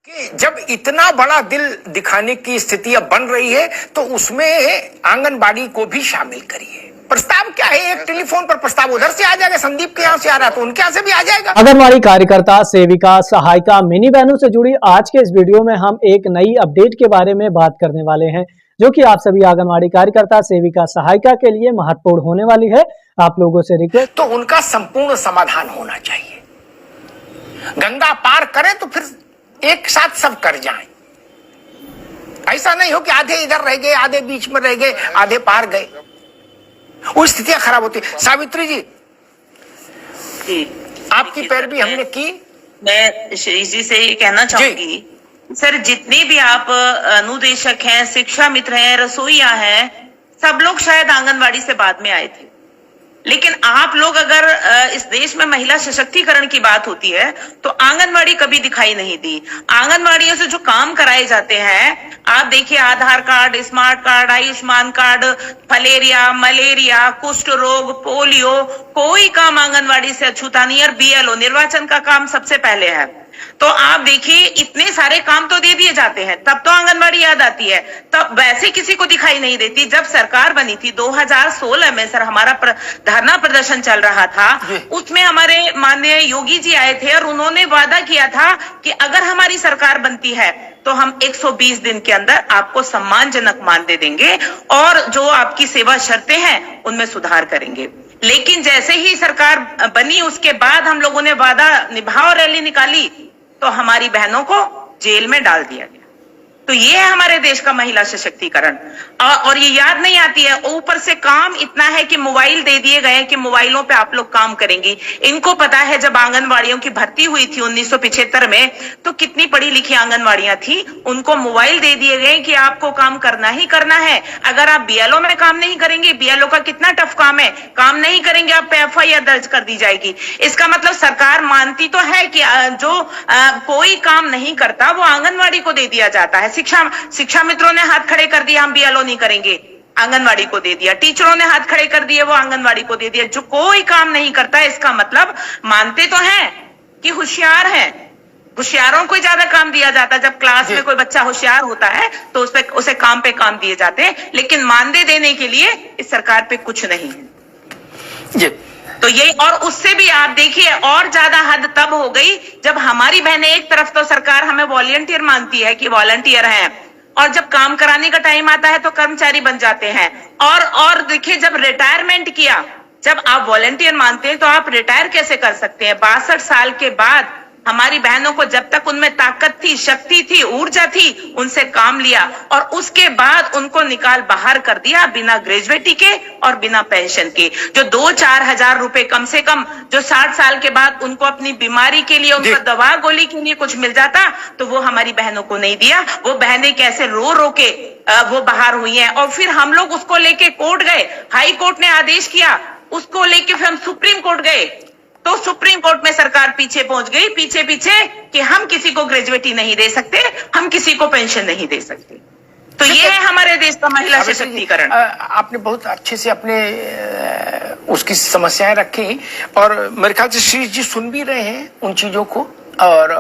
कि जब इतना बड़ा दिल दिखाने की स्थिति अब बन रही है तो उसमें आंगनबाड़ी को भी शामिल करिए। प्रस्ताव क्या है? एक टेलीफोन पर प्रस्ताव उधर से आ जाएगा, संदीप के यहाँ से आ रहा तो उनके यहाँ से भी आ जाएगा। आंगनबाड़ी कार्यकर्ता, सेविका, सहायिका, मिनी बहनों से जुड़ी आज के इस वीडियो में हम एक नई अपडेट के बारे में बात करने वाले हैं, जो कि आप सभी आंगनबाड़ी कार्यकर्ता, सेविका, सहायिका के लिए महत्वपूर्ण होने वाली है। आप लोगों से रिक्वेस्ट, तो उनका संपूर्ण समाधान होना चाहिए। गंगा पार करें तो फिर एक साथ सब कर जाएं। ऐसा नहीं हो कि आधे इधर रह गए, आधे बीच में रह गए, आधे पार गए, वो स्थितियां खराब होती। सावित्री जी, आपकी पैरवी हमने की। मैं श्री जी से ये कहना चाहूंगी, सर जितने भी आप अनुदेशक हैं, शिक्षा मित्र हैं, रसोईया हैं, सब लोग शायद आंगनवाड़ी से बाद में आए थे। लेकिन आप लोग अगर इस देश में महिला सशक्तिकरण की बात होती है तो आंगनवाड़ी कभी दिखाई नहीं दी। आंगनवाड़ियों से जो काम कराए जाते हैं, आप देखिए, Aadhaar card, smart card, Ayushman card, filaria, malaria, कुष्ठ रोग, पोलियो, कोई काम आंगनवाड़ी से अछूता नहीं। और बीएलओ निर्वाचन का काम सबसे पहले है। तो आप देखिए, इतने सारे काम तो दे दिए जाते हैं, तब तो आंगनवाड़ी याद आती है, तब वैसे किसी को दिखाई नहीं देती। जब सरकार बनी थी 2016 में, सर हमारा धरना प्रदर्शन चल रहा था, उसमें हमारे माननीय योगी जी आए थे और उन्होंने वादा किया था कि अगर हमारी सरकार बनती है तो हम 120 दिन के अंदर आपको सम्मानजनक मानदेय देंगे और जो आपकी सेवा शर्तें हैं उनमें सुधार करेंगे। लेकिन जैसे ही सरकार बनी, उसके बाद हम लोगों ने वादा निभाओ रैली निकाली तो हमारी बहनों को जेल में डाल दिया गया। तो ये है हमारे देश का महिला सशक्तिकरण। और ये याद नहीं आती है, ऊपर से काम इतना है कि मोबाइल दे दिए गए कि मोबाइलों पे आप लोग काम करेंगे। इनको पता है जब आंगनवाड़ियों की भर्ती हुई थी 1975 में, तो कितनी पढ़ी लिखी आंगनवाड़ियां थी, उनको मोबाइल दे दिए गए कि आपको काम करना ही करना है। अगर आप बीएलओ में काम नहीं करेंगे, बीएलओ का कितना टफ काम है, काम नहीं करेंगे आप पे एफआईआर दर्ज कर दी जाएगी। इसका मतलब सरकार मानती तो है कि जो कोई काम नहीं करता वो आंगनवाड़ी को दे दिया जाता है। शिक्षा मित्रों ने हाथ खड़े कर दिया, हम बीएलओ नहीं करेंगे, आंगनवाड़ी को दे दिया। टीचरों ने हाथ खड़े कर दिए, वो आंगनवाड़ी को दे दिया। जो कोई काम नहीं करता, इसका मतलब मानते तो हैं कि होशियार हैं, होशियारों को ज्यादा काम दिया जाता है। जब क्लास में कोई बच्चा होशियार होता है तो उसे काम पे काम दिए जाते हैं, लेकिन मानदेय देने के लिए इस सरकार पे कुछ नहीं है। तो ये, और उससे भी आप देखिए और ज्यादा हद तब हो गई जब हमारी बहनें, एक तरफ तो सरकार हमें वॉलंटियर मानती है कि वॉलंटियर हैं, और जब काम कराने का टाइम आता है तो कर्मचारी बन जाते हैं। और देखिए, जब रिटायरमेंट किया, जब आप वॉलंटियर मानते हैं तो आप रिटायर कैसे कर सकते हैं? 62 साल के बाद हमारी बहनों को, जब तक उनमें ताकत थी, शक्ति थी, ऊर्जा थी, उनसे काम लिया और उसके बाद उनको निकाल बाहर कर दिया बिना ग्रेजुएटी के और बिना पेंशन के। जो 2-4 हजार रुपए कम से कम, जो 60 साल के बाद उनको अपनी बीमारी के लिए, उनको दवा गोली के लिए कुछ मिल जाता, तो वो हमारी बहनों को नहीं दिया। वो बहनें कैसे रो रो के वो बाहर हुई हैं। और फिर हम लोग उसको लेके कोर्ट गए, हाई कोर्ट ने आदेश किया, उसको लेके फिर हम सुप्रीम कोर्ट गए, तो सुप्रीम कोर्ट में सरकार पीछे पहुंच गई, पीछे कि हम किसी को ग्रेजुएटी नहीं दे सकते, हम किसी को पेंशन नहीं दे सकते। तो ये है हमारे देश का महिला सशक्तिकरण। आपने बहुत अच्छे से अपने उसकी समस्याएं रखी और मेरे ख्याल से श्री जी सुन भी रहे हैं उन चीजों को। और